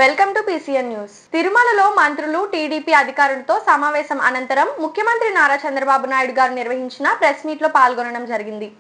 Welcome to PCN news. తిరుమలలో మంత్రులు TDP అధికారులతో సమావేశం అనంతరం ముఖ్యమంత్రి నారా చంద్రబాబు నాయుడు గారు నిర్వహించిన ప్రెస్ మీట్ లో పాల్గొనడం జరిగింది.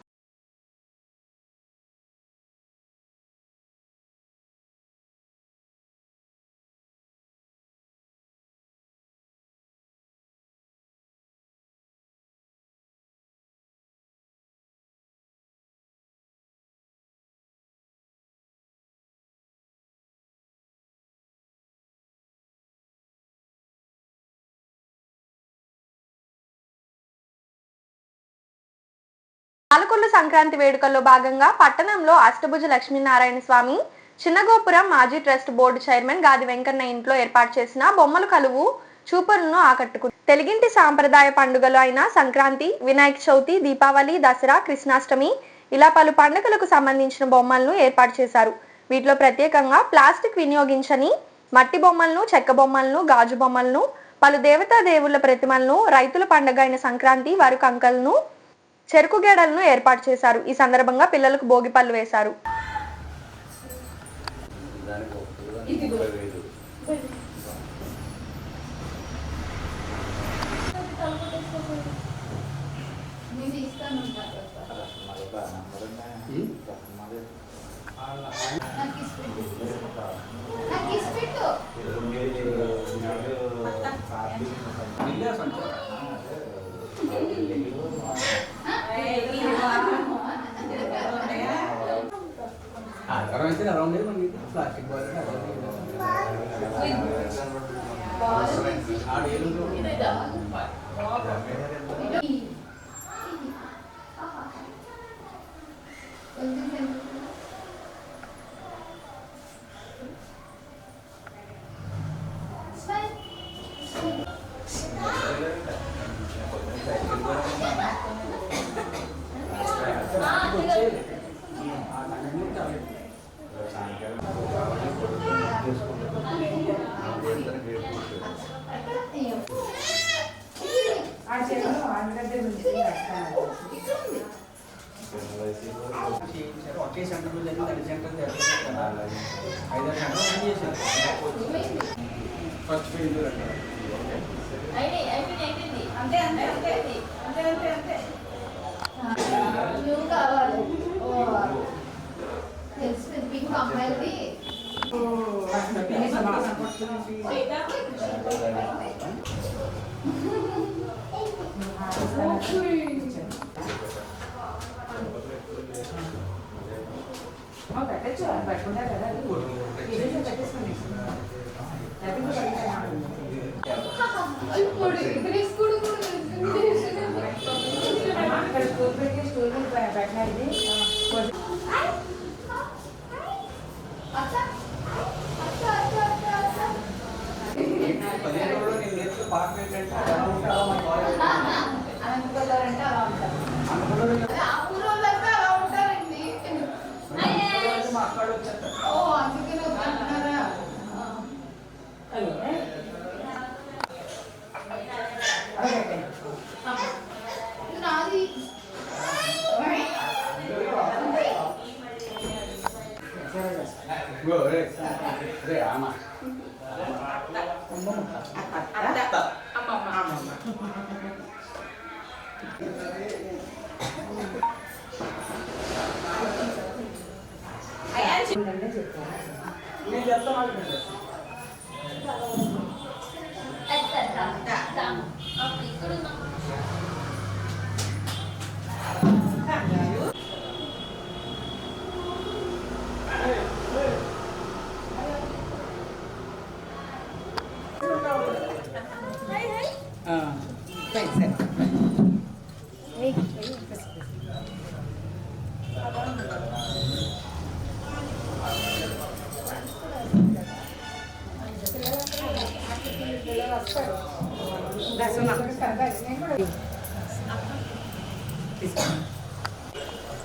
పాలకొల్లు సంక్రాంతి వేడుకల్లో భాగంగా పట్టణంలో అష్టభుజ లక్ష్మీనారాయణ స్వామి చిన్నగోపురం మాజీ ట్రస్ట్ బోర్డు చైర్మన్ గాది వెంకన్న ఇంట్లో ఏర్పాటు చేసిన బొమ్మల కలువు చూపరులను ఆకట్టుకుంది. తెలుగింటి సాంప్రదాయ పండుగలు అయిన సంక్రాంతి, వినాయక చవితి, దీపావళి, దసరా, కృష్ణాష్టమి ఇలా పలు పండుగలకు సంబంధించిన బొమ్మలను ఏర్పాటు చేశారు. వీటిలో ప్రత్యేకంగా ప్లాస్టిక్ వినియోగించని మట్టి బొమ్మలను, చెక్క బొమ్మలను, గాజు బొమ్మలను, పలు దేవతా దేవుళ్ల ప్రతిమలను, రైతుల పండుగ అయిన సంక్రాంతి వారి కంకలను, చెరుకు గేడలను ఏర్పాటు చేశారు. ఈ సందర్భంగా పిల్లలకు భోగి పళ్ళు వేశారు.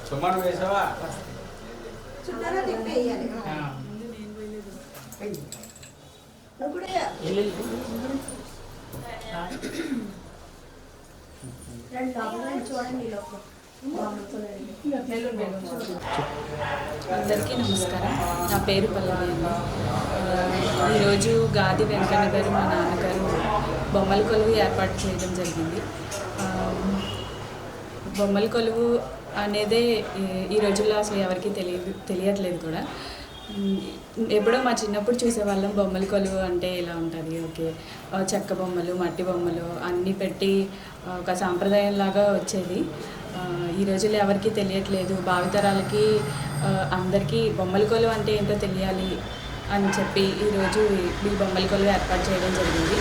సుమారు వేసావా చుట్టారా తిప్పేయాలి చూడండి లోపల అందరికీ నమస్కారం. నా పేరు పల్లవి అండి. ఈరోజు గాది వెంకన్న గారు మా నాన్నగారు బొమ్మల కొలువు ఏర్పాటు చేయడం జరిగింది. బొమ్మల కొలువు అనేదే ఈ రోజుల్లో అసలు ఎవరికీ తెలియట్లేదు కూడా. ఎప్పుడో మా చిన్నప్పుడు చూసేవాళ్ళం బొమ్మల కొలువు అంటే ఇలా ఉంటుంది. ఓకే, చెక్క బొమ్మలు, మట్టి బొమ్మలు అన్నీ పెట్టి ఒక సాంప్రదాయంలాగా వచ్చేది. ఈ రోజుల్లో ఎవరికీ తెలియట్లేదు. భావితరాలకి అందరికీ బొమ్మల కొలువు అంటే ఏంటో తెలియాలి అని చెప్పి ఈరోజు ఈ బొమ్మల కొలువు ఏర్పాటు చేయడం జరిగింది.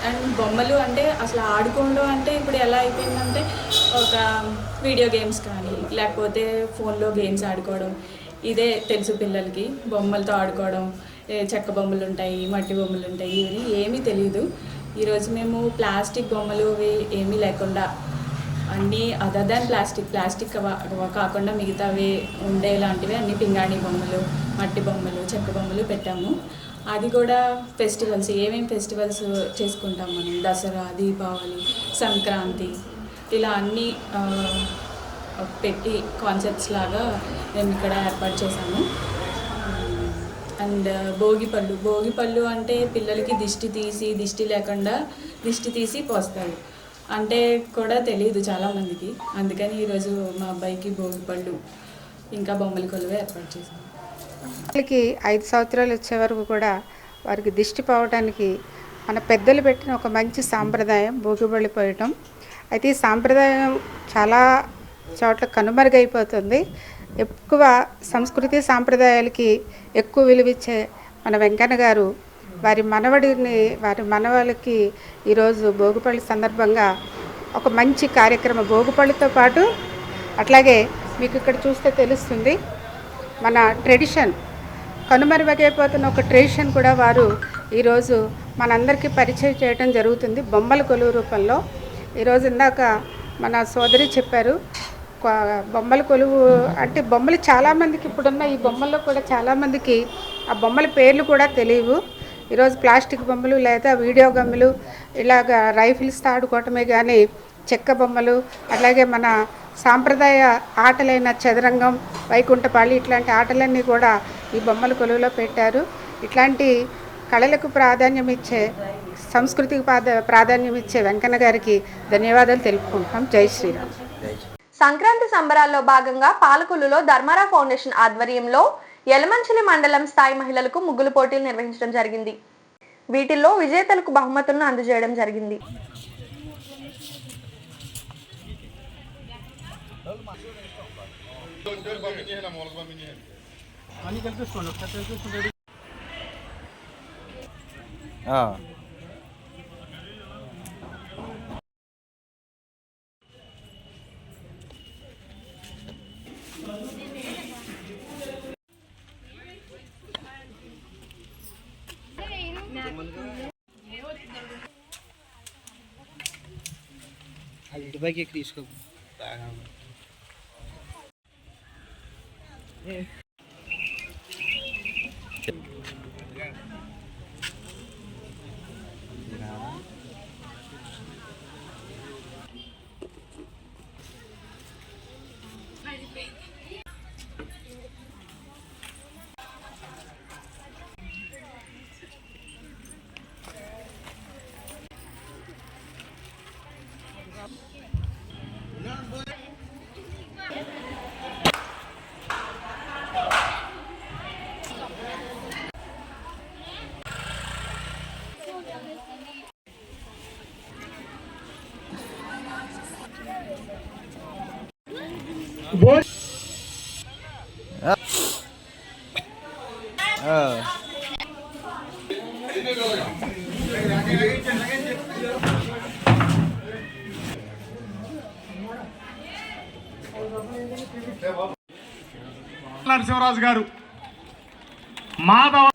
అండ్ బొమ్మలు అంటే అసలు ఆడుకోవడం అంటే ఇప్పుడు ఎలా అయిపోయిందంటే ఒక వీడియో గేమ్స్ కానీ లేకపోతే ఫోన్లో గేమ్స్ ఆడుకోవడం ఇదే తెలుసు పిల్లలకి. బొమ్మలతో ఆడుకోవడం, చెక్క బొమ్మలు ఉంటాయి, మట్టి బొమ్మలు ఉంటాయి, ఇవన్నీ ఏమీ తెలియదు. ఈరోజు మేము ప్లాస్టిక్ బొమ్మలు ఏమీ లేకుండా అన్నీ అదర్ దాన్ ప్లాస్టిక్ కాకుండా మిగతావి ఉండేలాంటివి అన్నీ పింగాణి బొమ్మలు, మట్టి బొమ్మలు, చెక్క బొమ్మలు పెట్టాము. అది కూడా ఫెస్టివల్స్ ఏమేమి ఫెస్టివల్స్ చేసుకుంటాం మనం, దసరా, దీపావళి, సంక్రాంతి ఇలా అన్నీ పెట్టి కాన్సెప్ట్స్ లాగా మేము ఇక్కడ ఏర్పాటు చేశాము. అండ్ భోగిపళ్ళు అంటే పిల్లలకి దిష్టి తీసి పోస్తారు అంటే కూడా తెలియదు చాలామందికి. అందుకని ఈరోజు మా అబ్బాయికి భోగిపళ్ళు ఇంకా బొమ్మల కొలువు ఏర్పాటు చేశాము. పిల్లలకి 5 సంవత్సరాలు వచ్చే వరకు కూడా వారికి దిష్టి పోవడానికి మన పెద్దలు పెట్టిన ఒక మంచి సాంప్రదాయం భోగిపళ్ళు పోయటం. అయితే ఈ సాంప్రదాయం చాలా చోట్ల కనుమరుగైపోతుంది. ఎక్కువ సంస్కృతి సాంప్రదాయాలకి ఎక్కువ విలువిచ్చే మన వెంకన్న గారు వారి మనవలకి ఈరోజు భోగిపళ్ళు సందర్భంగా ఒక మంచి కార్యక్రమం, భోగిపళ్ళుతో పాటు అట్లాగే మీకు ఇక్కడ చూస్తే తెలుస్తుంది మన ట్రెడిషన్ కనుమరుగైపోతున్న ఒక ట్రెడిషన్ కూడా వారు ఈరోజు మనందరికీ పరిచయం చేయడం జరుగుతుంది బొమ్మల కొలువు రూపంలో. ఈరోజు ఇందాక మన సోదరి చెప్పారు బొమ్మల కొలువు అంటే బొమ్మలు చాలామందికి ఇప్పుడున్న ఈ బొమ్మల్లో కూడా చాలామందికి ఆ బొమ్మల పేర్లు కూడా తెలియవు. ఈరోజు ప్లాస్టిక్ బొమ్మలు లేదా వీడియో గమ్ములు ఇలాగ రైఫిల్స్ ఆడుకోవటమే కానీ చెక్క బొమ్మలు అట్లాగే మన సాంప్రదాయ ఆటలైన చదరంగం, వైకుంఠపాళి ఇట్లాంటి ఆటలన్నీ కూడా ఈ బొమ్మల కొలువులో పెట్టారు. ఇట్లాంటి కళలకు ప్రాధాన్యం ఇచ్చే, సంస్కృతికి ప్రాధాన్యం ఇచ్చే వెంకన్న గారికి ధన్యవాదాలు తెలుపుకుంటాం. జై శ్రీరామ్. సంక్రాంతి సంబరాల్లో భాగంగా పాలకొల్లులో ధర్మారా ఫౌండేషన్ ఆధ్వర్యంలో యలమంచిలి మండలం స్థాయి మహిళలకు ముగ్గులు పోటీలు నిర్వహించడం జరిగింది. వీటిల్లో విజేతలకు బహుమతులను అందజేయడం జరిగింది. అది బైక్ ఎక్కి తీసుకో. నరసింహరాజు గారు, మాధవ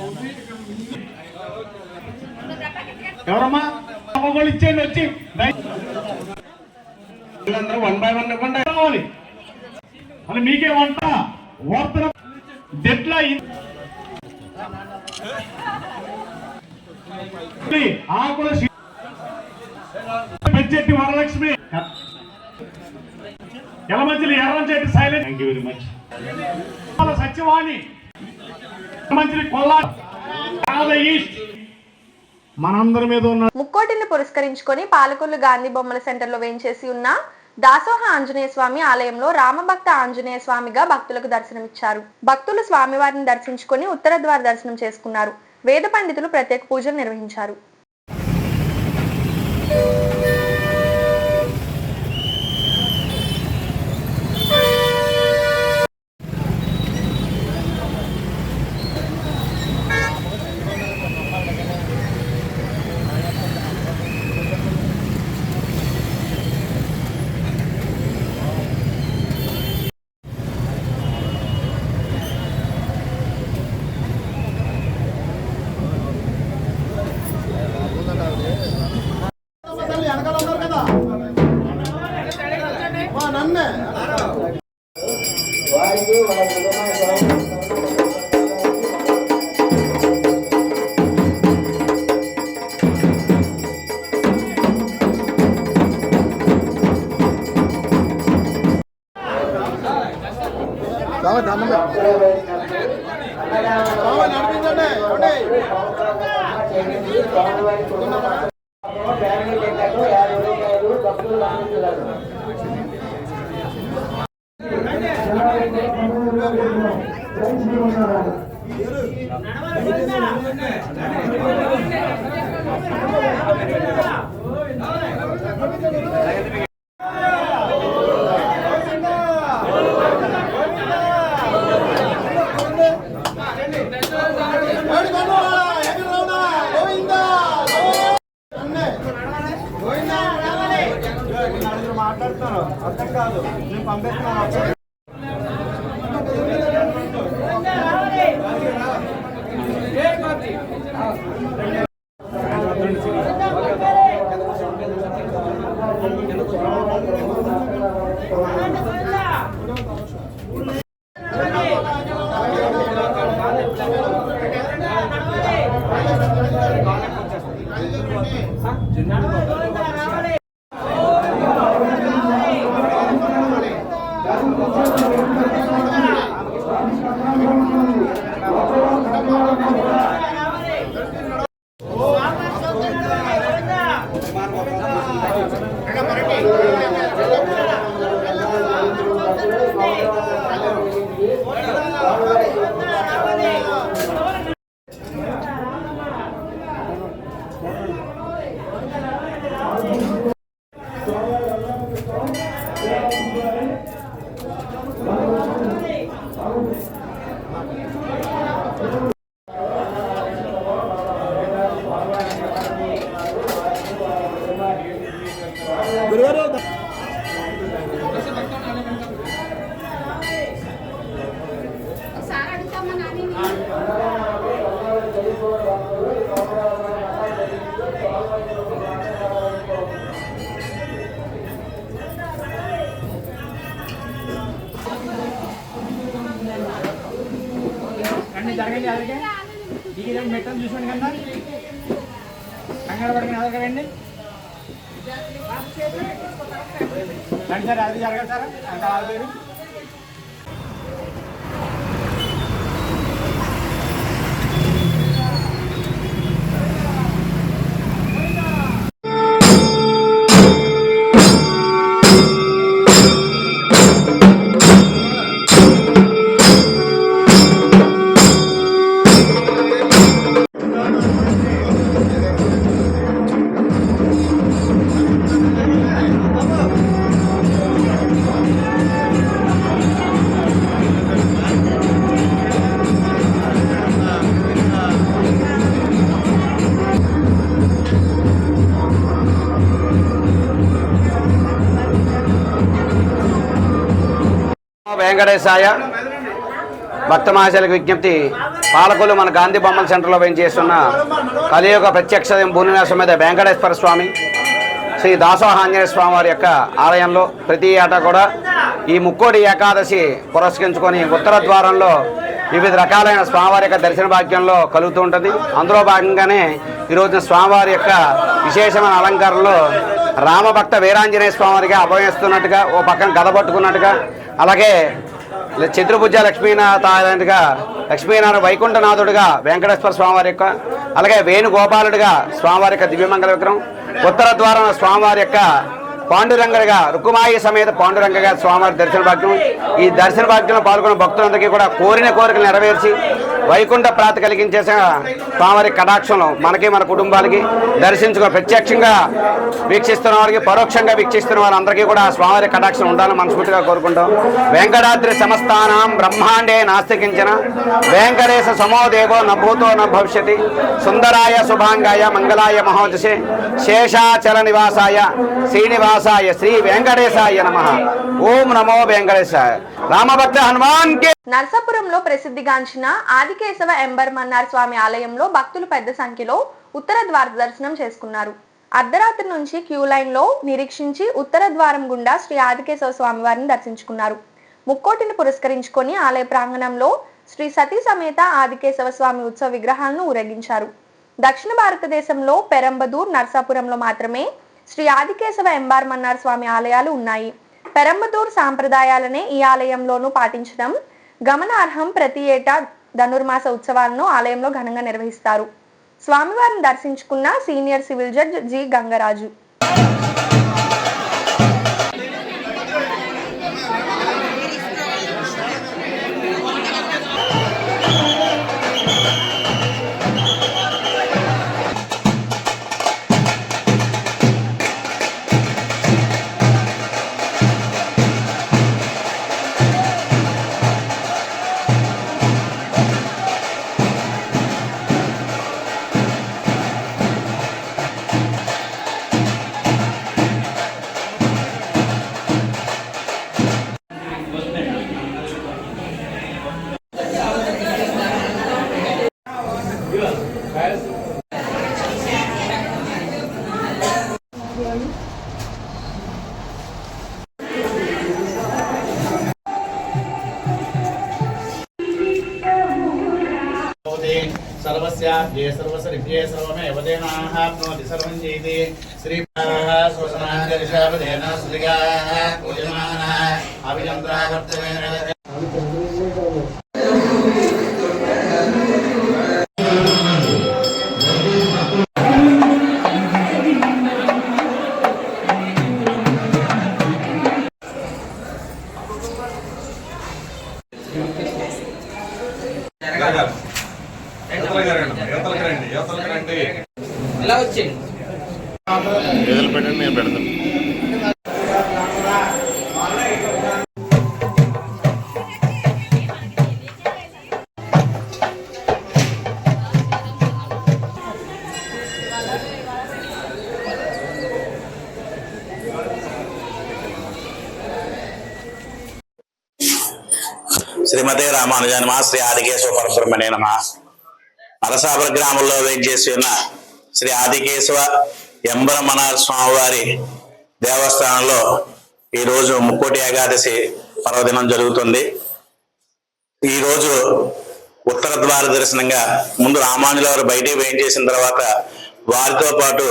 ఎవరమ్మా ఇచ్చేయండి వచ్చి అందరూ 1 by 1 ఇవ్వండి కావాలి. అది మీకే వంట వర్తన దెట్ల ఆకుల పెంచెట్టి Varalakshmi Yalamanchili Erranchetti Sailaja, thank you very much. Satyavani, Yalamanchili Kolla, east, మనందరి మీద ఉన్న ముక్కోటిని పురస్కరించుకొని పాలకొల్లు గాంధీ బొమ్మల సెంటర్లో వేంచేసి ఉన్న దాసోహ ఆంజనేయ స్వామి ఆలయంలో రామభక్త ఆంజనేయ స్వామిగా భక్తులకు దర్శనమిచ్చారు. భక్తులు స్వామివారిని దర్శించుకొని ఉత్తర ద్వార దర్శనం చేసుకున్నారు. వేద పండితులు ప్రత్యేక పూజలు నిర్వహించారు. మాట్లాడుతాను అర్థం కాదు, నేను పంపిస్తున్నాను. జరగండి అదరికే దిగిరండి, మెట్టలు చూసుకోండి కన్నా కంగారు పడుకుని అదరకండి రండి సార్, అది జరగదు సార్ అంత ఆగలేదు. వెంకటేశాయ. భక్త మహాశయులకు విజ్ఞప్తి, పాలకొల్లు మన గాంధీ బొమ్మల సెంటర్లో వేయించేస్తున్న కలియుగ ప్రత్యక్ష భూనివాసం మీద వెంకటేశ్వర స్వామి శ్రీ దాసోహ ఆంజనేయ స్వామి వారి యొక్క ఆలయంలో ప్రతి ఏటా కూడా ఈ ముక్కోటి ఏకాదశి పురస్కరించుకొని ఉత్తర ద్వారంలో వివిధ రకాలైన స్వామివారి యొక్క దర్శన భాగ్యంలో కలుగుతూ ఉంటుంది. అందులో భాగంగానే ఈరోజున స్వామివారి యొక్క విశేషమైన అలంకారంలో రామభక్త వీరాంజనేయ స్వామివారికి అభయస్తున్నట్టుగా, ఓ పక్కన గద పట్టుకున్నట్టుగా, అలాగే చతుర్భుజ లక్ష్మీనాథుడిగా లక్ష్మీనారాయణ వైకుంఠనాథుడిగా వెంకటేశ్వర స్వామివారి యొక్క, అలాగే వేణుగోపాలుడిగా స్వామివారి యొక్క దివ్యమంగళ విగ్రహం, ఉత్తర ద్వారం స్వామివారి యొక్క పాండురంగడిగా రుకుమాయి సమేత పాండురంగగా స్వామివారి దర్శన భాగ్యం. ఈ దర్శన భాగ్యంలో పాల్గొన్న భక్తులందరికీ కూడా కోరిన కోరికలు నెరవేర్చి వైకుంఠ ప్రాప్తి కలిగించేసిన స్వామివారి కటాక్షంలో మనకి మన కుటుంబాలకి దర్శించుకుని ప్రత్యక్షంగా వీక్షిస్తున్న వారికి, పరోక్షంగా వీక్షిస్తున్న వారందరికీ కూడా స్వామివారి కటాక్షం ఉండాలని మనస్ఫూర్తిగా కోరుకుంటాం. వెంకటాద్రి సమస్తానాం బ్రహ్మాండే నాస్తికించిన వెంకటేశ సమోదేవో నభూతో న భవిష్యతి సుందరాయ శుభాంగాయ మంగళాయ మహోజసే శేషాచల నివాసాయ శ్రీనివాసాయ శ్రీ వెంకటేశాయ నమః. ఓం నమో వెంకటేశాయ. రామభక్త హనుమాన్ కే. నర్సాపురంలో ప్రసిద్ధిగాంచిన ఆదికేశవ ఎంబర్మన్నార్ స్వామి ఆలయంలో భక్తులు పెద్ద సంఖ్యలో ఉత్తర ద్వార దర్శనం చేసుకున్నారు. అర్ధరాత్రి నుంచి క్యూ లైన్ లో నిరీక్షించి ఉత్తర ద్వారం గుండా శ్రీ ఆదికేశవ స్వామి వారిని దర్శించుకున్నారు. ముక్కోటిని పురస్కరించుకొని ఆలయ ప్రాంగణంలో శ్రీ సతీ సమేత ఆదికేశవ స్వామి ఉత్సవ విగ్రహాలను ఊరేగించారు. దక్షిణ భారతదేశంలో పెరంబదూర్, నర్సాపురంలో మాత్రమే శ్రీ ఆదికేశవ ఎంబర్మన్నార్ స్వామి ఆలయాలు ఉన్నాయి. పెరంబదూర్ సాంప్రదాయాలనే ఈ ఆలయంలోనూ పాటించడం గమనార్హం. ప్రతి ఏటా ధనుర్మాస ఉత్సవాలను ఆలయంలో ఘనంగా నిర్వహిస్తారు. స్వామివారిని దర్శించుకున్న senior civil judge G Gangaraju. सर्वस्याभ्ये सर्वसरिभ्ये सर्वमेव तेनाप्नोति सर्वं चेति श्रीपाः स्वसनाञ्जलिशापदेन सुलिगाः पूजमानः अभियन्त्रावर्तमेन ఇలా వచ్చేయండి. నేను పెడతాను. శ్రీమతే రామానుజాయ నమః. శ్రీ ఆదికేశవ పరబ్రహ్మణే నమః. నరసాపుర గ్రామంలో వేంచేసి ఉన్న శ్రీ ఆదికేశవ ఎంబరమన్నార్ స్వామివారి దేవస్థానంలో ఈరోజు ముక్కోటి ఏకాదశి పర్వదినం జరుగుతుంది. ఈరోజు ఉత్తర ద్వార దర్శనంగా ముందు రామానుజుల వారు బయటికి వేయించేసిన తర్వాత వారితో పాటు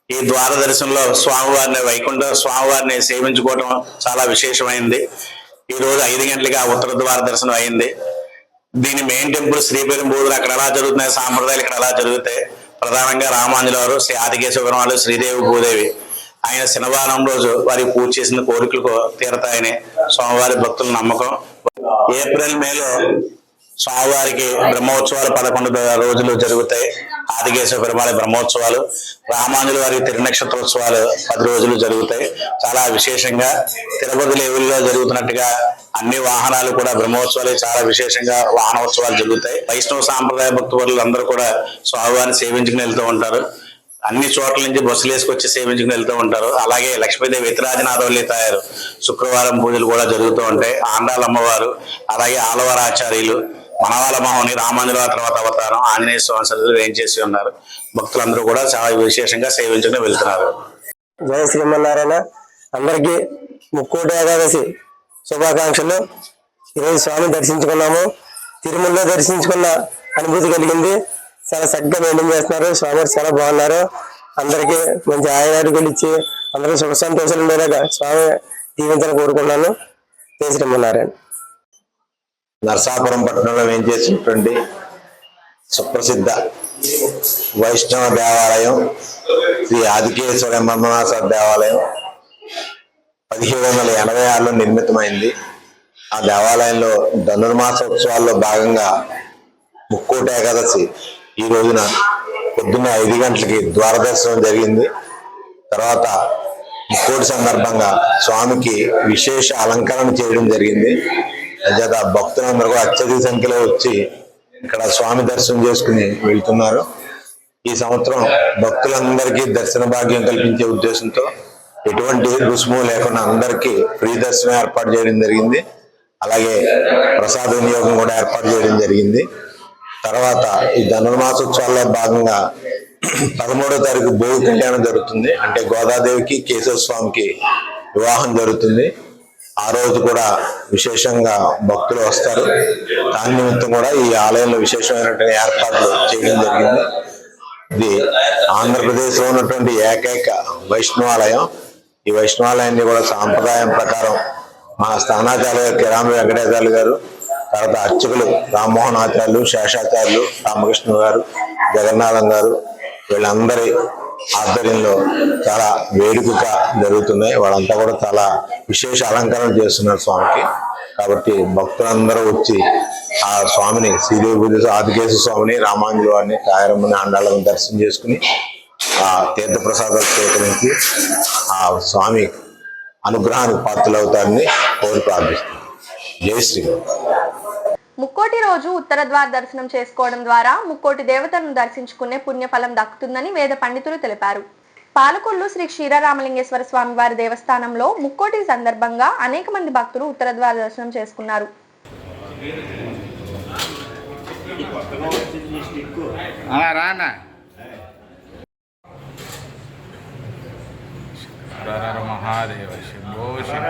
ఈ ద్వార దర్శనంలో స్వామివారిని వైకుంఠ స్వామివారిని సేవించుకోవడం చాలా విశేషమైంది. ఈరోజు 5 గంటలుగా ఉత్తర ద్వార దర్శనం అయింది. దీని మెయిన్ టెంపుల్ శ్రీపెరుంబూరు, అక్కడ ఎలా జరుగుతున్నాయి సాంప్రదాయాలు ఇక్కడ ఎలా జరుగుతాయి. ప్రధానంగా రామానుజుల వారు, శ్రీ ఆదికేశవ వారు, శ్రీదేవి భూదేవి ఆయన శనివారం రోజు వారికి పూజ చేసిన కోరికలకు తీరతాయని స్వామివారి భక్తుల నమ్మకం. ఏప్రిల్ మేలో స్వామివారికి బ్రహ్మోత్సవాలు 11 రోజులు జరుగుతాయి. ఆదికేశవ పెరుమాళ బ్రహ్మోత్సవాలు, రామానుజుల వారికి తిరునక్షత్రోత్సవాలు 10 రోజులు జరుగుతాయి. చాలా విశేషంగా తిరుపతి లెవెల్లో జరుగుతున్నట్టుగా అన్ని వాహనాలు కూడా బ్రహ్మోత్సవాలు చాలా విశేషంగా వాహనోత్సవాలు జరుగుతాయి. వైష్ణవ సాంప్రదాయ భక్తులు అందరూ కూడా స్వామివారిని సేవించుకుని వెళ్తూ ఉంటారు. అన్ని చోట్ల నుంచి బస్సులు వేసుకొచ్చి సేవించుకుని వెళ్తూ ఉంటారు. అలాగే లక్ష్మీదేవి ఇతరాజనాథవల్లి తయారు శుక్రవారం పూజలు కూడా జరుగుతూ ఉంటాయి. ఆండాల అమ్మవారు, అలాగే ఆలవార ఆచార్యులు, మనవాళ్ళ మహోని, రామానుజుల తర్వాత అవతారం ఆంజనేయ స్వామి సన్నిధిలో వేయించేసి ఉన్నారు. భక్తులందరూ కూడా చాలా విశేషంగా సేవించుకుని వెళ్తున్నారు. జయ శ్రీమన్నారాయణ. అందరికీ ముక్కోటి ఏకాదశి శుభాకాంక్షలు. ఈరోజు స్వామిని దర్శించుకున్నాము. తిరుమలలో దర్శించుకున్న అనుభూతి కలిగింది. చాలా చక్కగా మెయింటైన్ చేస్తున్నారు. స్వామి చాలా బాగున్నారు. అందరికీ మంచి ఆయుర్వేదికలు ఇచ్చి అందరూ సుఖ సంతోషాలు ఉండేలాగా స్వామి దీవించాలని కోరుకున్నాను. జై శ్రీమన్నారాయణ. నరసాపురం పట్టణంలో వేంచేసినటువంటి సుప్రసిద్ధ వైష్ణవ దేవాలయం శ్రీ ఆదికేశ్వర ఎంబరమనాథ దేవాలయం 1786లో నిర్మితమైంది. ఆ దేవాలయంలో ధనుర్మాస ఉత్సవాల్లో భాగంగా ముక్కోటి ఏకాదశి ఈ రోజున పొద్దున్న 5 గంటలకి ద్వారదర్శనం జరిగింది. తర్వాత ముక్కోటి సందర్భంగా స్వామికి విశేష అలంకరణ చేయడం జరిగింది. అంచేత భక్తులందరూ కూడా అత్యధిక సంఖ్యలో వచ్చి ఇక్కడ స్వామి దర్శనం చేసుకుని వెళ్తున్నారు. ఈ సంవత్సరం భక్తులందరికీ దర్శన భాగ్యం కల్పించే ఉద్దేశంతో ఎటువంటి రుసుము లేకుండా అందరికీ ఫ్రీ దర్శనం ఏర్పాటు చేయడం జరిగింది. అలాగే ప్రసాద వినియోగం కూడా ఏర్పాటు చేయడం జరిగింది. తర్వాత ఈ ధనుర్మాసోత్సవాల్లో భాగంగా 13వ తారీఖు భోగి కళ్యాణం జరుగుతుంది. అంటే గోదాదేవికి కేశవ స్వామికి వివాహం జరుగుతుంది. ఆ రోజు కూడా విశేషంగా భక్తులు వస్తారు. దాని నిమిత్తం కూడా ఈ ఆలయంలో విశేషమైనటువంటి ఏర్పాట్లు చేయడం జరిగింది. ఇది ఆంధ్రప్రదేశ్ లో ఉన్నటువంటి ఏకైక వైష్ణవాలయం. ఈ వైష్ణవాలయాన్ని కూడా సాంప్రదాయం ప్రకారం మా స్థానాచార్య కిరామ వెంకటేశ్వర్లు గారు, తర్వాత అర్చకులు రామ్మోహన్ ఆచార్యులు, శేషాచార్యులు, రామకృష్ణ గారు, జగన్నాథం గారు వీళ్ళందరి ఆధ్వర్యంలో చాలా వేడుకగా జరుగుతున్నాయి. వాళ్ళంతా కూడా చాలా విశేష అలంకరణ చేస్తున్నారు స్వామికి. కాబట్టి భక్తులందరూ వచ్చి ఆ స్వామిని శ్రీదేవి ఆదికేశ్వర స్వామిని, రామాంజలి వారిని, కాయరమ్మని, ఆండాళ్ళని దర్శనం చేసుకుని ఆ తీర్థప్రసాదాలు స్వీకరించి ఆ స్వామి అనుగ్రహానికి పాత్రలవుతారని కోరి ప్రార్థిస్తున్నాను. జై శ్రీరామ్. ముక్కోటి రోజు ఉత్తర ద్వార దర్శనం చేసుకోవడం ద్వారా ముక్కోటి దేవతలను దర్శించుకునే పుణ్యఫలం దక్కుతుందని వేద పండితులు తెలిపారు. పాలకొల్లు శ్రీ క్షీరరామలింగేశ్వర స్వామి వారి దేవస్థానంలో ముక్కోటి సందర్భంగా అనేక మంది భక్తులు ఉత్తర ద్వార దర్శనం చేసుకున్నారు. మహాదేవ శంభో శంకర.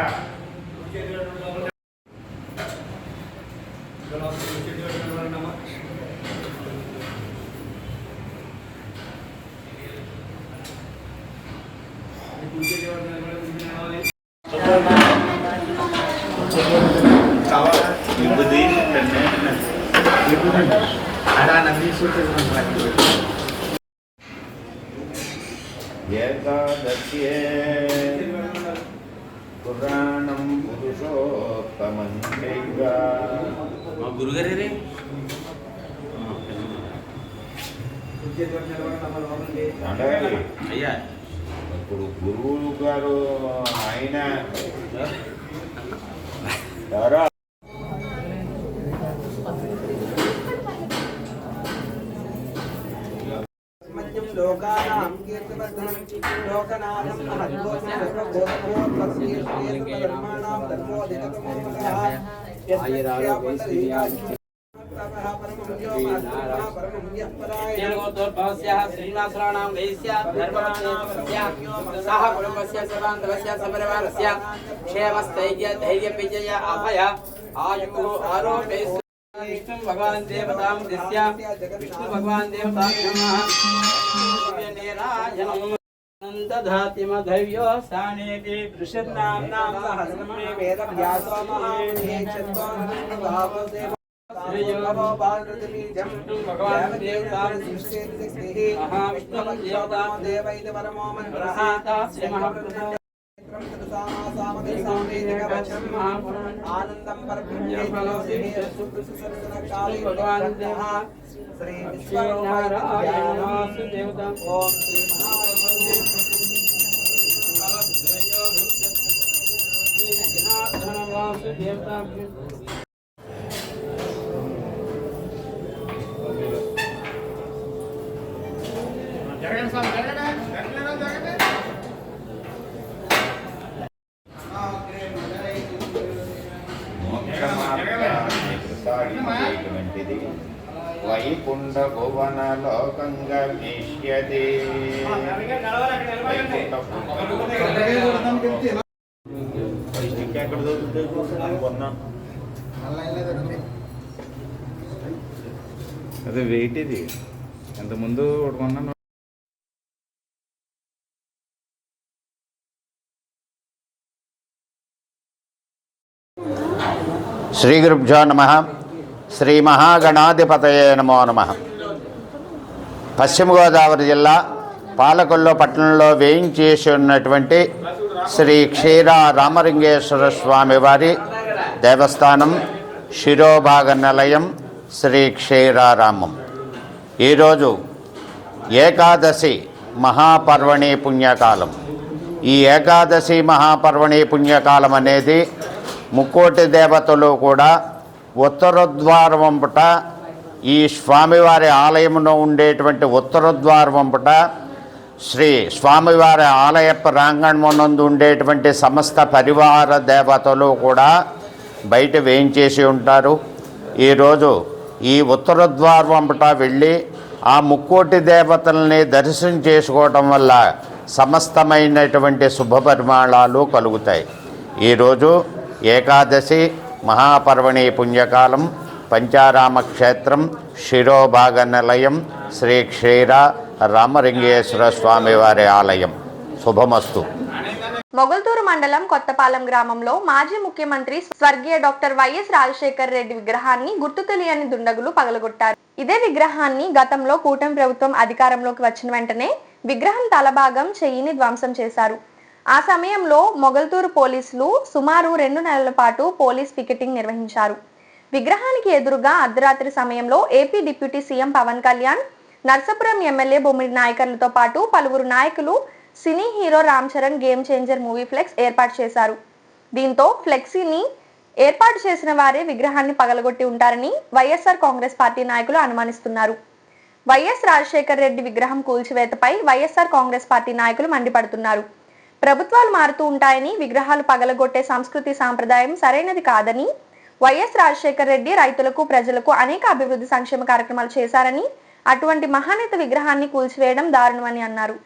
ఏకాదశ్యే పురాణం పురుషోత్తమం చైవ. మా గురుగారే అయ్యా ఇప్పుడు గురువు గారు ఆయన ఎవరో లోకానాం కీర్తివర్ధనం లోకనాథం మహద్భూతం సర్వభూతమోత్పత్తిర్ధర్మాణాం ధర్మోధిగతమోమతః विष्णु भगवान देवतां दिश्य विष्णु भगवान देवतां नमः दधाति मधव्यो सानेति कृष्णनाम्नां सहस्रमे वेदव्यासो महामुनिक्षत्वं भावदेव भगवान देवतां महाविष्णु देवतां देवैत परमो मन्त्रः महाप्रभु आनंदम भगवान श्री विश्वनारायण देवता ओम श्री महादेवता వైకుంఠ భువన లోకంగా నిష్యతే. ఎక్కడ దొరుకుతుంది? అదే వెయిట్ ఇది ఇంతకుముందు ఒకటి కొన్నాను. శ్రీ గురుభ్యో నమః. శ్రీ మహాగణాధిపతయే నమో నమః. పశ్చిమ గోదావరి జిల్లా పాలకొల్లు పట్టణంలో వేయించేసి ఉన్నటువంటి శ్రీ క్షీర రామలింగేశ్వర స్వామి వారి దేవస్థానం శిరోభాగ నిలయం శ్రీ క్షీరారామం. ఈరోజు ఏకాదశి మహాపర్వణి పుణ్యకాలం. ఈ ఏకాదశి మహాపర్వణి పుణ్యకాలం అనేది ముక్కోటి దేవతలు కూడా ఉత్తరద్వారం వంపుట ఈ స్వామివారి ఆలయంలో ఉండేటువంటి ఉత్తరద్వారం వంపుట శ్రీ స్వామివారి ఆలయ ప్రాంగణమునందు ఉండేటువంటి సమస్త పరివార దేవతలు కూడా బయట వేయించేసి ఉంటారు. ఈరోజు ఈ ఉత్తరద్వారం వంపుట వెళ్ళి ఆ ముక్కోటి దేవతల్ని దర్శనం చేసుకోవటం వల్ల సమస్తమైనటువంటి శుభ పరిమాణాలు కలుగుతాయి. ఈరోజు ఏకాదశి మహాపర్వణి పుణ్యకాలం. పంచారామ క్షేత్రం శిరోభాగ నిలయం శ్రీ క్షీర రామలింగేశ్వర స్వామివారి ఆలయం. శుభమస్తు. మొగల్తూరు మండలం కొత్తపాలెం గ్రామంలో మాజీ ముఖ్యమంత్రి స్వర్గీయ డాక్టర్ వైఎస్ రాజశేఖర్ రెడ్డి విగ్రహాన్ని గుర్తు తెలియని దుండగులు పగలగొట్టారు. ఇదే విగ్రహాన్ని గతంలో కూటమి ప్రభుత్వం అధికారంలోకి వచ్చిన వెంటనే విగ్రహం తలభాగం చెయ్యిని ధ్వంసం చేశారు. ఆ సమయంలో మొగల్తూరు పోలీసులు సుమారు 2 నెలల పాటు పోలీస్ పికెటింగ్ నిర్వహించారు. విగ్రహానికి ఎదురుగా అర్ధరాత్రి సమయంలో AP deputy CM Pawan Kalyan, Narsapuram MLA Bommidi నాయకర్లతో పాటు పలువురు నాయకులు cine hero Ram Charan game changer movie flex ఏర్పాటు చేశారు. దీంతో ఫ్లెక్సీని ఏర్పాటు చేసిన వారే విగ్రహాన్ని పగలగొట్టి ఉంటారని వైఎస్ఆర్ కాంగ్రెస్ పార్టీ నాయకులు అనుమానిస్తున్నారు. వైఎస్ రాజశేఖర్ రెడ్డి విగ్రహం కూల్చివేతపై వైఎస్ఆర్ కాంగ్రెస్ పార్టీ నాయకులు మండిపడుతున్నారు. ప్రభుత్వాలు మారుతూ ఉంటాయని విగ్రహాలు పగలగొట్టే సంస్కృతి సాంప్రదాయం సరైనది కాదని, వైఎస్ రాజశేఖర్ రెడ్డి రైతులకు ప్రజలకు అనేక అభివృద్ధి సంక్షేమ కార్యక్రమాలు చేశారని, అటువంటి మహానేత విగ్రహాన్ని కూల్చివేయడం దారుణమని అన్నారు.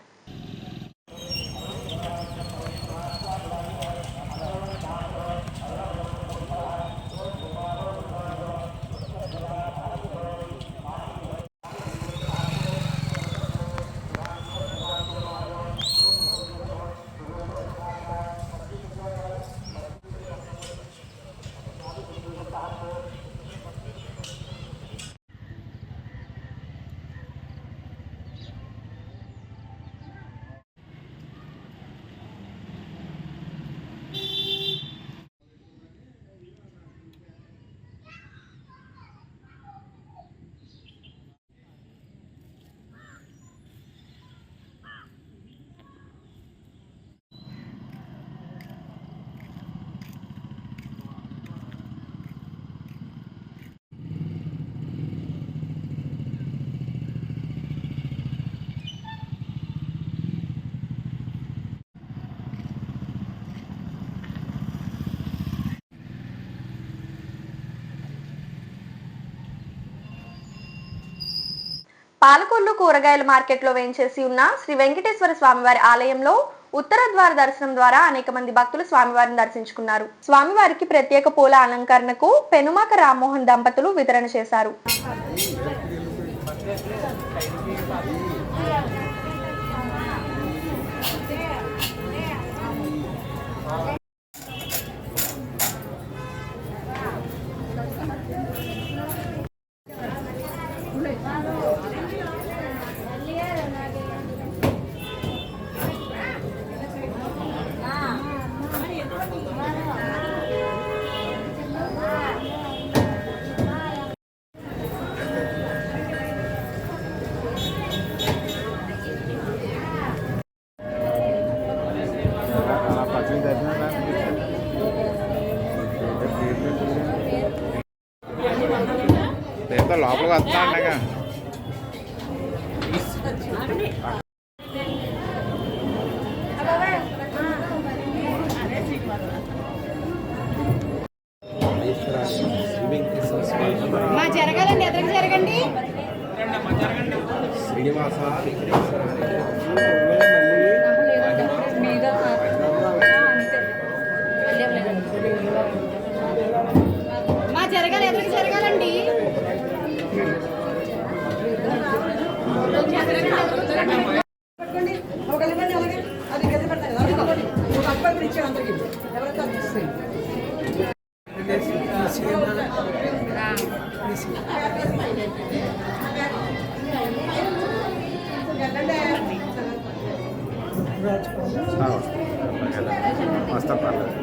పాలకొల్లు కూరగాయల మార్కెట్లో వేయించేసి ఉన్న శ్రీ వెంకటేశ్వర స్వామివారి ఆలయంలో ఉత్తర ద్వార దర్శనం ద్వారా అనేక మంది భక్తులు స్వామివారిని దర్శించుకున్నారు. స్వామివారికి ప్రత్యేక పూల అలంకరణకు పెనుమాక రామ్మోహన్ దంపతులు వితరణ చేశారు. లోపలికి వస్తా ఉండగా మా జరగాలండి, ఎదురు జరగండి. శ్రీనివాస మా జరగాలి, ఎదురు జరగాలండి. అందరికీ వస్తా పర్లేదు.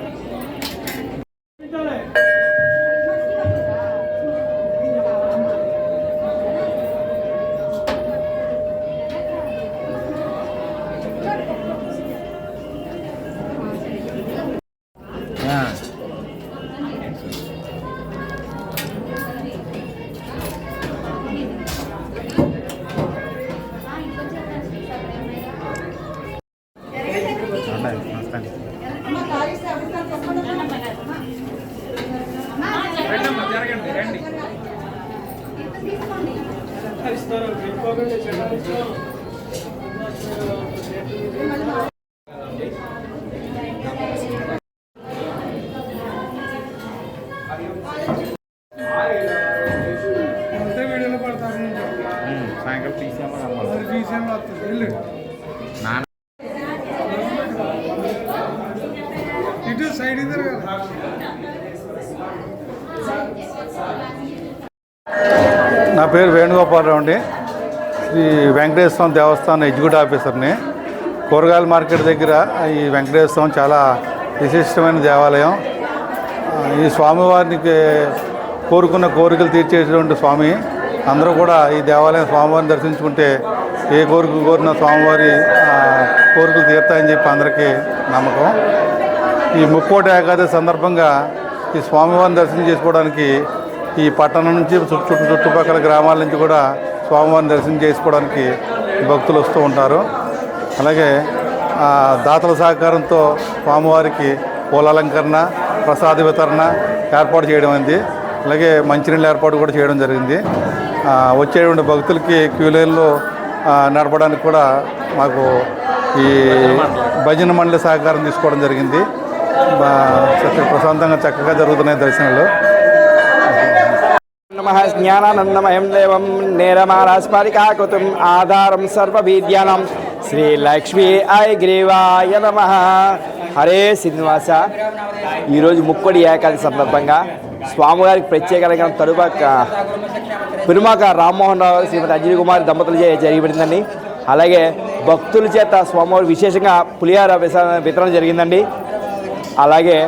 సాయంకాలం తీసేమో నాన్న ఇటు సైడ్ ఇద్దరు నా పేరు వేణుగోపాలరావు అండి. శ్రీ వెంకటేశ్వర స్వామి దేవస్థానం ఎగ్జిక్యూటివ్ ఆఫీసర్ని. కూరగాయల మార్కెట్ దగ్గర ఈ వెంకటేశ్వర స్వామి చాలా విశిష్టమైన దేవాలయం. ఈ స్వామివారికి కోరుకున్న కోరికలు తీర్చేటువంటి స్వామి. అందరూ కూడా ఈ దేవాలయం స్వామివారిని దర్శించుకుంటే ఏ కోరిక కోరిన స్వామివారి కోరికలు తీరుతాయని చెప్పి అందరికీ నమ్మకం. ఈ ముక్కోటి ఏకాదశి సందర్భంగా ఈ స్వామివారిని దర్శనం చేసుకోవడానికి ఈ పట్టణం నుంచి చుట్టుపక్కల గ్రామాల నుంచి కూడా స్వామివారిని దర్శనం చేసుకోవడానికి భక్తులు వస్తూ ఉంటారు. అలాగే దాతల సహకారంతో స్వామివారికి పూలాలంకరణ, ప్రసాద వితరణ ఏర్పాటు చేయడం అయింది. అలాగే మంచినీళ్ళ ఏర్పాటు కూడా చేయడం జరిగింది. వచ్చేటువంటి భక్తులకి క్యూ లైన్లో నడపడానికి కూడా మాకు ఈ భజన మండలి సహకారం తీసుకోవడం జరిగింది. ప్రశాంతంగా చక్కగా జరుగుతున్నాయి దర్శనాలు. నమః జ్ఞానానందమయం దేవం నేరమారాస్పారికాకృతం ఆధారం సర్వవిద్యానాం శ్రీ లక్ష్మీ ఐగ్రీవాయ నమః. హరే శ్రీనివాస. ఈరోజు ముక్కోడి ఏకాదశి సందర్భంగా స్వామివారికి ప్రత్యేకంగా తరువాత పెరుమాక రామ్మోహన్ రావు శ్రీమతి అంజలి కుమారి దంపతులు జరిగిపడిందండి. అలాగే భక్తుల చేత స్వామివారి విశేషంగా పులిహార వితరణ జరిగిందండి. అలాగే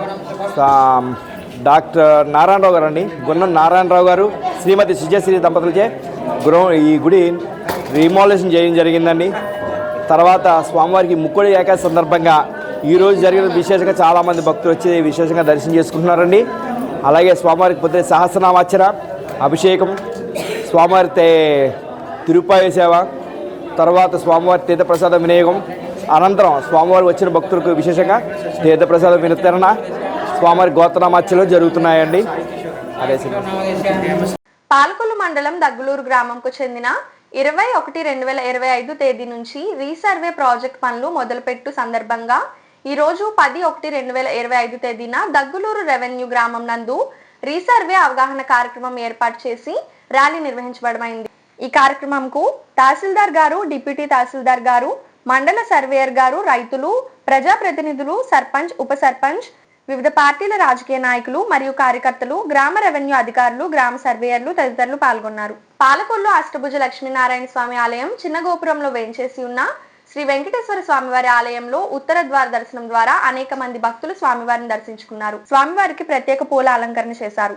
డాక్టర్ నారాయణరావు గారు అండి, గున్నం నారాయణరావు గారు శ్రీమతి సుజశ్రీ దంపతులచే ఈ గుడి రీమాలేషన్ చేయడం జరిగిందండి. తర్వాత స్వామివారికి ముక్కోడి ఏకాదశి సందర్భంగా ఈరోజు జరిగిన విశేషంగా చాలామంది భక్తులు వచ్చి విశేషంగా దర్శనం చేసుకుంటున్నారండి. అలాగే స్వామివారికి పొద్దున సహస్రనామార్చన, అభిషేకం, స్వామివారి తిరుపాయ సేవ, తర్వాత స్వామివారి తీర్థప్రసాద వినియోగం, అనంతరం స్వామివారి వచ్చిన భక్తులకు విశేషంగా తీర్థప్రసాద వితరణ, స్వామివారి గోత్రనామార్చనలు జరుగుతున్నాయండి. అదే పాలకొల్లు మండలం దగ్గులూరు గ్రామంకు చెందిన 20/1/2025 తేదీ నుంచి రీసర్వే ప్రాజెక్ట్ పనులు మొదలుపెట్టు సందర్భంగా ఈరోజు 10/1/2025 తేదీన దగ్గులూరు రెవెన్యూ గ్రామం నందు రీసర్వే అవగాహన కార్యక్రమం ఏర్పాటు చేసి ర్యాలీ నిర్వహించబడమైంది. ఈ కార్యక్రమంకు తహసీల్దార్ గారు, డిప్యూటీ తహసీల్దార్ గారు, మండల సర్వేయర్ గారు, రైతులు, ప్రజాప్రతినిధులు, సర్పంచ్, ఉప సర్పంచ్, వివిధ పార్టీల రాజకీయ నాయకులు మరియు కార్యకర్తలు, గ్రామ రెవెన్యూ అధికారులు, గ్రామ సర్వేయర్లు తదితరులు పాల్గొన్నారు. పాలకొల్లు అష్టభుజ లక్ష్మీనారాయణ స్వామి ఆలయం చిన్న గోపురంలో వేంచేసి ఉన్న శ్రీ వెంకటేశ్వర స్వామివారి ఆలయంలో ఉత్తర ద్వార దర్శనం ద్వారా అనేక మంది భక్తులు స్వామివారిని దర్శించుకున్నారు. స్వామివారికి ప్రత్యేక పూల అలంకరణ చేశారు.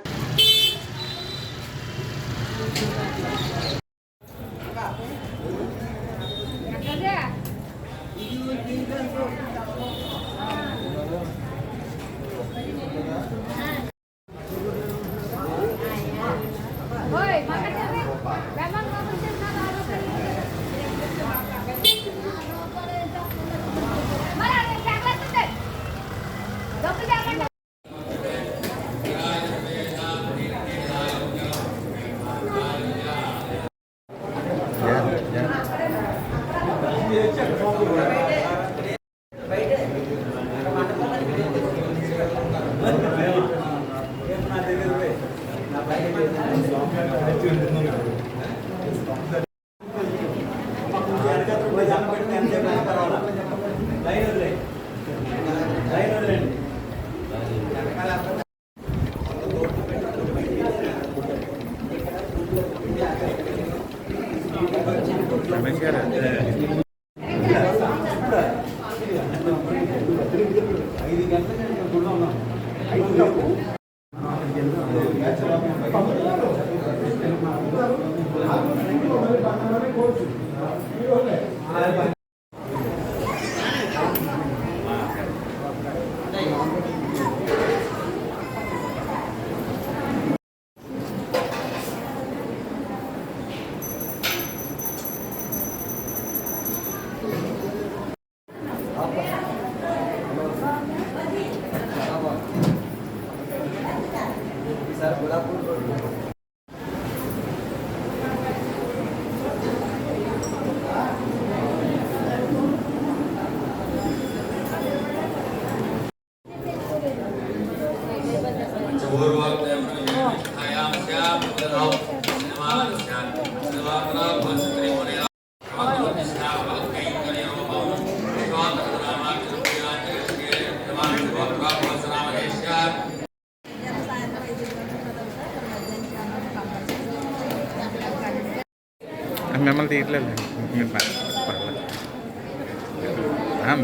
మిమ్మల్ని తీయట్లేదండి,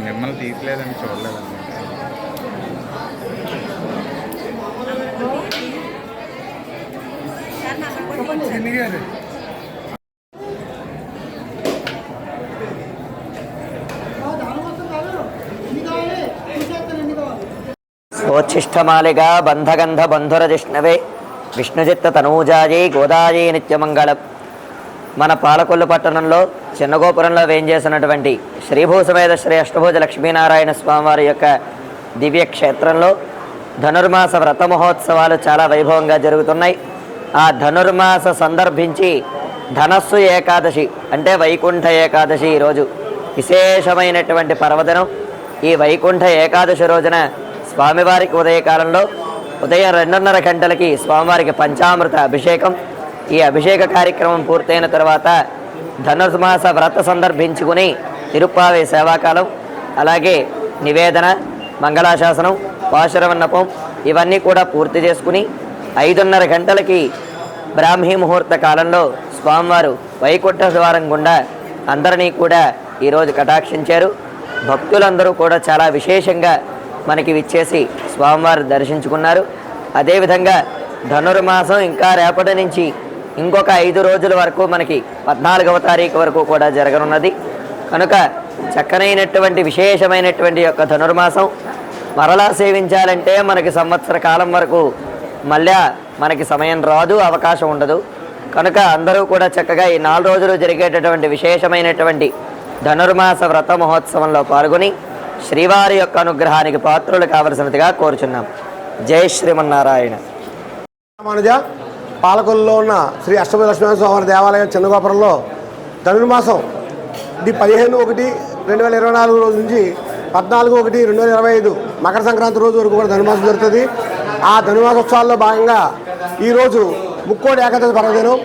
మిమ్మల్ని తీయట్లేదని చూడలేదండి. సోచ్ఛిష్టమాలిగా బంధగంధ బంధురజిష్ణవే విష్ణుచిత్త తనూజాయే గోదాయే నిత్యమంగళం. మన పాలకొల్లు పట్టణంలో చిన్నగోపురంలో వేంచేసినటువంటి శ్రీభూసమేధ శ్రీ అష్టభుజ లక్ష్మీనారాయణ స్వామివారి యొక్క దివ్య క్షేత్రంలో ధనుర్మాస వ్రత మహోత్సవాలు చాలా వైభవంగా జరుగుతున్నాయి. ఆ ధనుర్మాస సందర్భించి ధనస్సు ఏకాదశి అంటే వైకుంఠ ఏకాదశి ఈరోజు విశేషమైనటువంటి పర్వదినం. ఈ వైకుంఠ ఏకాదశి రోజున స్వామివారికి ఉదయకాలంలో ఉదయం 2:30 గంటలకి స్వామివారికి పంచామృత అభిషేకం. ఈ అభిషేక కార్యక్రమం పూర్తయిన తర్వాత ధనుర్మాస వ్రత సందర్భించుకుని తిరుప్పావే సేవాకాలం, అలాగే నివేదన, మంగళాశాసనం, పాశురమన్నపం ఇవన్నీ కూడా పూర్తి చేసుకుని 5:30 గంటలకి బ్రాహ్మీ ముహూర్త కాలంలో స్వామివారు వైకుంఠ ద్వారం గుండా అందరినీ కూడా ఈరోజు కటాక్షించారు. భక్తులందరూ కూడా చాలా విశేషంగా మనకి విచ్చేసి స్వామివారు దర్శించుకున్నారు. అదేవిధంగా ధనుర్మాసం ఇంకా రేపటి నుంచి ఇంకొక 5 రోజుల వరకు మనకి 14వ తారీఖు వరకు కూడా జరగనున్నది. కనుక చక్కనైనటువంటి విశేషమైనటువంటి యొక్క ధనుర్మాసం మరలా సేవించాలంటే మనకి సంవత్సర కాలం వరకు మళ్ళా మనకి సమయం రాదు, అవకాశం ఉండదు. కనుక అందరూ కూడా చక్కగా ఈ 4 రోజులు జరిగేటటువంటి విశేషమైనటువంటి ధనుర్మాస వ్రత మహోత్సవంలో పాల్గొని శ్రీవారి యొక్క అనుగ్రహానికి పాత్రులు కావలసినదిగా కోరుచున్నాం. జై శ్రీమన్నారాయణ. రామానుజ పాలకొల్లులో ఉన్న శ్రీ అష్టభుజ లక్ష్మీనారాయణ స్వామి దేవాలయం చిన్నగోపురంలో ధనుర్మాసం 15/1/2024 రోజు నుంచి 14/1/2025 మకర సంక్రాంతి రోజు వరకు కూడా ధనుర్మాసం జరుగుతుంది. ఆ ధనుర్మాసోత్సవాల్లో భాగంగా ఈరోజు ముక్కోటి ఏకాదశి పర్వదినం.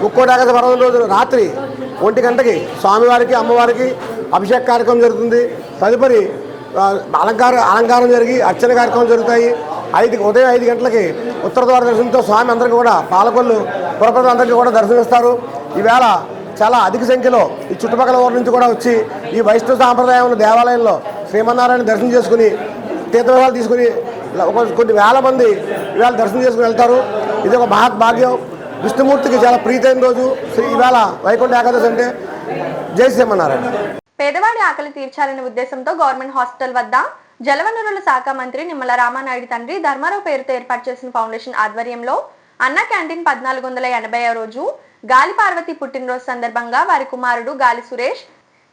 ముక్కోటి ఏకాదశి పర్వదినం రోజు రాత్రి 1 గంటకి స్వామివారికి అమ్మవారికి అభిషేక కార్యక్రమం జరుగుతుంది. తదుపరి అలంకారం జరిగి అర్చన కార్యక్రమం జరుగుతాయి. ఉదయం 5 గంటలకి ఉత్తర ద్వార దర్శనంతో స్వామి అందరికీ కూడా పాలకొల్లు పురప్రజలందరికీ కూడా దర్శనమిస్తారు. ఈవేళ చాలా అధిక సంఖ్యలో ఈ చుట్టుపక్కల ఊరి నుంచి కూడా వచ్చి ఈ వైష్ణవ సాంప్రదాయంలో దేవాలయంలో శ్రీమన్నారాయణ దర్శనం చేసుకుని తీర్థవిహారాలు తీసుకుని కొన్ని వేల మంది ఈవేళ దర్శనం చేసుకుని వెళ్తారు. ఇది ఒక మహద్భాగ్యం. విష్ణుమూర్తికి చాలా ప్రీతైన రోజు ఈవేళ వైకుంఠ ఏకాదశి అంటే. జై శ్రీమన్నారాయణ. పేదవాడి ఆకలి తీర్చాలనే ఉద్దేశంతో గవర్నమెంట్ హాస్పిటల్ వద్ద జలవనరుల శాఖ మంత్రి నిమ్మల రామానాయుడు తండ్రి ధర్మారావు పేరుతో ఏర్పాటు చేసిన ఫౌండేషన్ ఆధ్వర్యంలో అన్న క్యాంటీన్ 1480వ రోజు గాలి పార్వతి పుట్టినరోజు సందర్భంగా వారి కుమారుడు గాలి సురేష్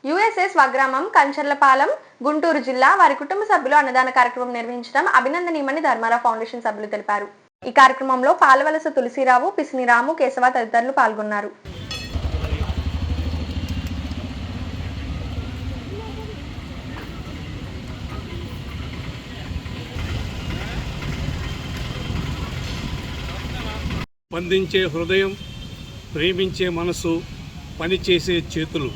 యుఎస్ఏ స్వగ్రామం కంచర్లపాలెం గుంటూరు జిల్లా వారి కుటుంబ సభ్యులు అన్నదాన కార్యక్రమం నిర్వహించడం అభినందనీయమని ధర్మారావు ఫౌండేషన్ సభ్యులు తెలిపారు. ఈ కార్యక్రమంలో పాలవలస తులసిరావు, పిసినిరాము, కేశవ తదితరులు పాల్గొన్నారు. స్పందించే హృదయం, ప్రేమించే మనసు, పనిచేసే చేతులు,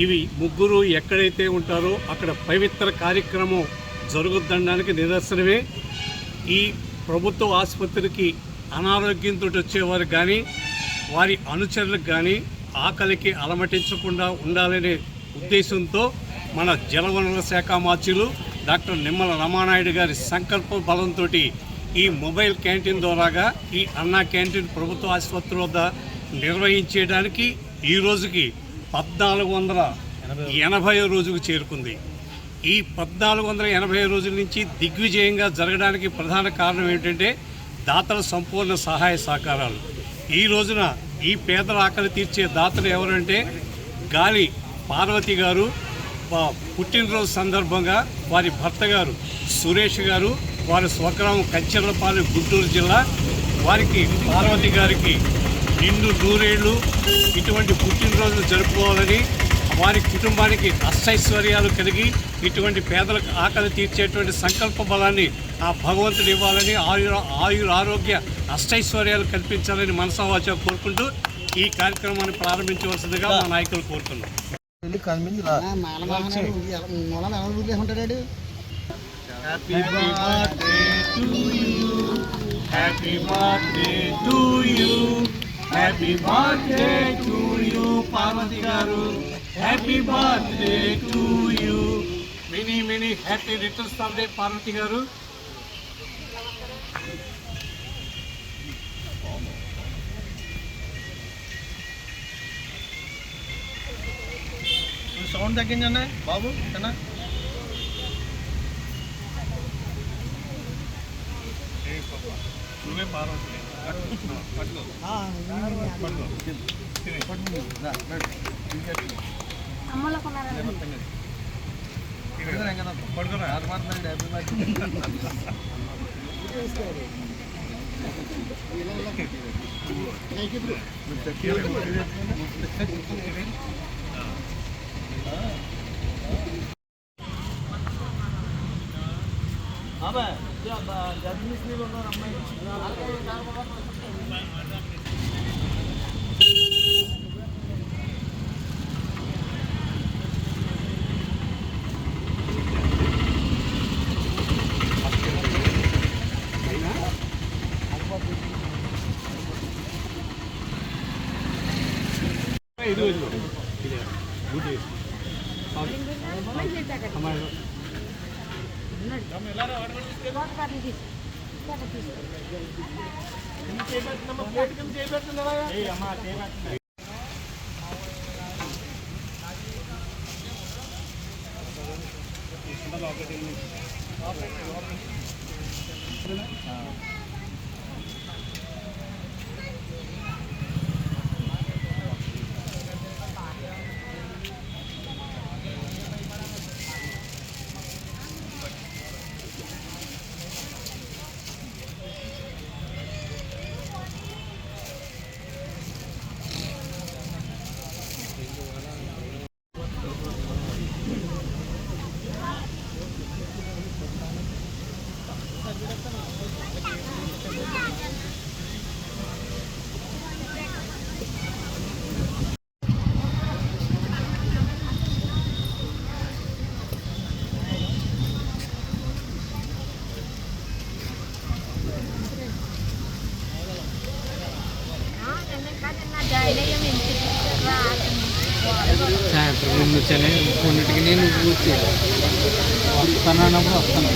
ఇవి ముగ్గురు ఎక్కడైతే ఉంటారో అక్కడ పవిత్ర కార్యక్రమం జరుగుతుండడానికి నిదర్శనమే. ఈ ప్రభుత్వ ఆసుపత్రికి అనారోగ్యంతో వచ్చేవారు కానీ వారి అనుచరులకు కానీ ఆకలికి అలమటించకుండా ఉండాలనే ఉద్దేశంతో మన జలవనరుల శాఖ మంత్రులు డాక్టర్ నిమ్మల రామానాయుడు గారి సంకల్ప బలంతో ఈ మొబైల్ క్యాంటీన్ ద్వారాగా ఈ అన్నా క్యాంటీన్ ప్రభుత్వ ఆసుపత్రి వద్ద నిర్వహించడానికి ఈ రోజుకి 1480 రోజుకు చేరుకుంది. ఈ 1480 రోజుల నుంచి దిగ్విజయంగా జరగడానికి ప్రధాన కారణం ఏమిటంటే దాతల సంపూర్ణ సహాయ సహకారాలు. ఈ రోజున ఈ పేదల ఆకలి తీర్చే దాతలు ఎవరంటే గాలి పార్వతి గారు పుట్టినరోజు సందర్భంగా వారి భర్త గారు సురేష్ గారు, వారి స్వగ్రామం కంచెర్లపాలెం గుంటూరు జిల్లా. వారికి పార్వతి గారికి నిండు నూరేళ్లు ఇటువంటి పుట్టినరోజులు జరుపుకోవాలని, వారి కుటుంబానికి అష్టైశ్వర్యాలు కలిగి ఇటువంటి పేదలకు ఆకలి తీర్చేటువంటి సంకల్ప బలాన్ని ఆ భగవంతుడు ఇవ్వాలని, ఆరోగ్య అష్టైశ్వర్యాలు కల్పించాలని మనసావాచ కోరుకుంటూ ఈ కార్యక్రమాన్ని ప్రారంభించవలసిందిగా మా నాయకులు కోరుతున్నాం. Happy birthday to you. Happy birthday to you, Parvati garu. Happy birthday to you. Many happy returns of the day, Parvati garu. Sound తగ్గించండి బాబు. నువ్వే పార్వతి సాయంత్రం ముందు వచ్చానే కొన్నిటికి నేను కూర్చో వస్తానన్నప్పుడు వస్తాను.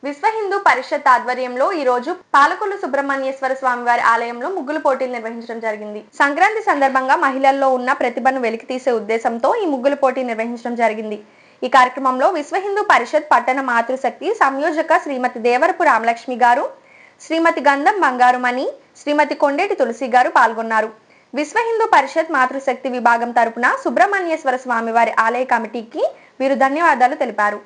విశ్వ హిందూ పరిషత్ ఆధ్వర్యంలో ఈ రోజు పాలకొల్లు సుబ్రహ్మణ్యేశ్వర స్వామి వారి ఆలయంలో ముగ్గులు పోటీలు నిర్వహించడం జరిగింది. సంక్రాంతి సందర్భంగా మహిళల్లో ఉన్న ప్రతిభను వెలికితీసే ఉద్దేశంతో ఈ ముగ్గులు పోటీ నిర్వహించడం జరిగింది. ఈ కార్యక్రమంలో విశ్వ హిందూ పరిషత్ పట్టణ మాతృశక్తి సంయోజక శ్రీమతి దేవరపు రామలక్ష్మి గారు, శ్రీమతి గంధం బంగారుమణి, శ్రీమతి కొండేటి తులసి గారు పాల్గొన్నారు. విశ్వ హిందూ పరిషత్ మాతృశక్తి విభాగం తరపున సుబ్రహ్మణ్యేశ్వర స్వామి వారి ఆలయ కమిటీకి వీరు ధన్యవాదాలు తెలిపారు.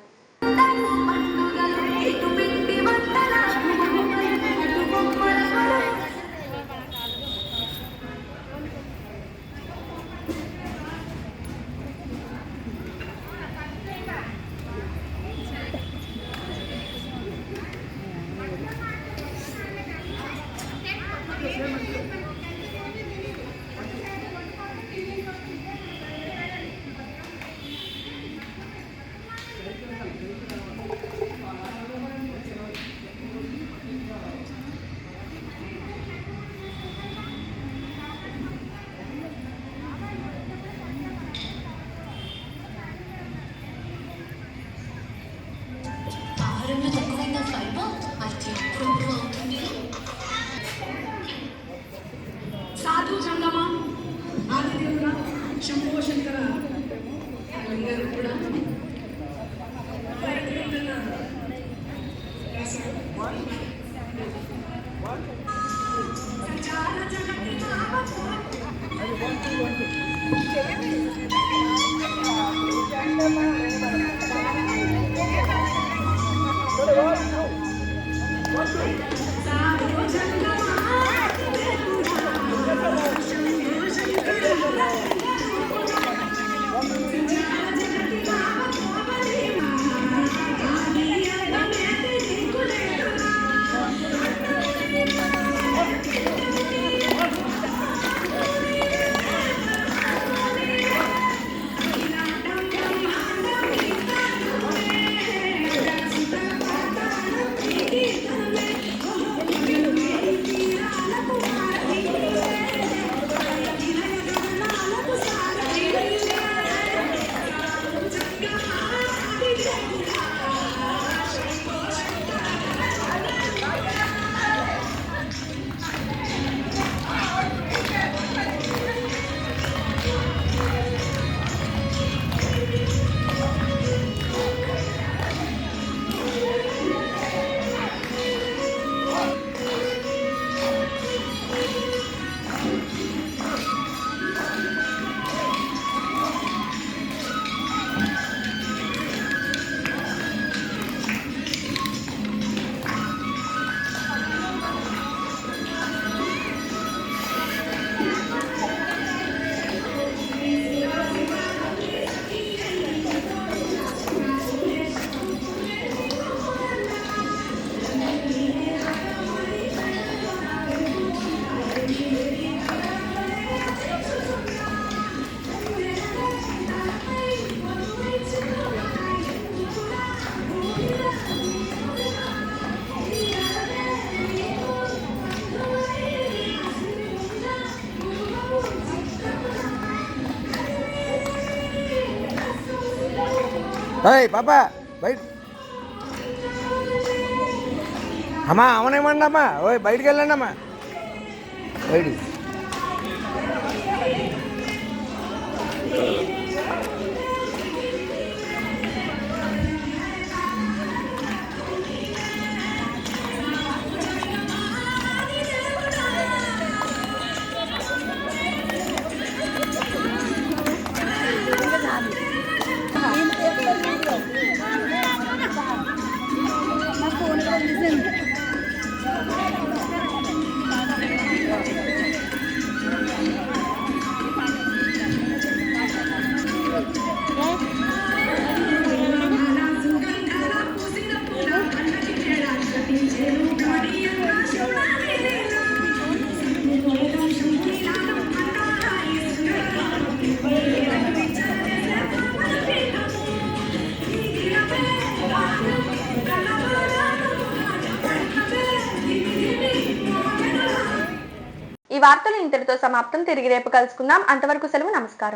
పాపా బయట అమ్మా అవనేమండి అమ్మా ఓయ్ బయటికి వెళ్ళండి అమ్మా బయటికి ఈ వార్తలు ఇంతటితో సమాప్తం. తిరిగి రేపు కలుసుకుందాం. అంతవరకు సెలవు. నమస్కారం.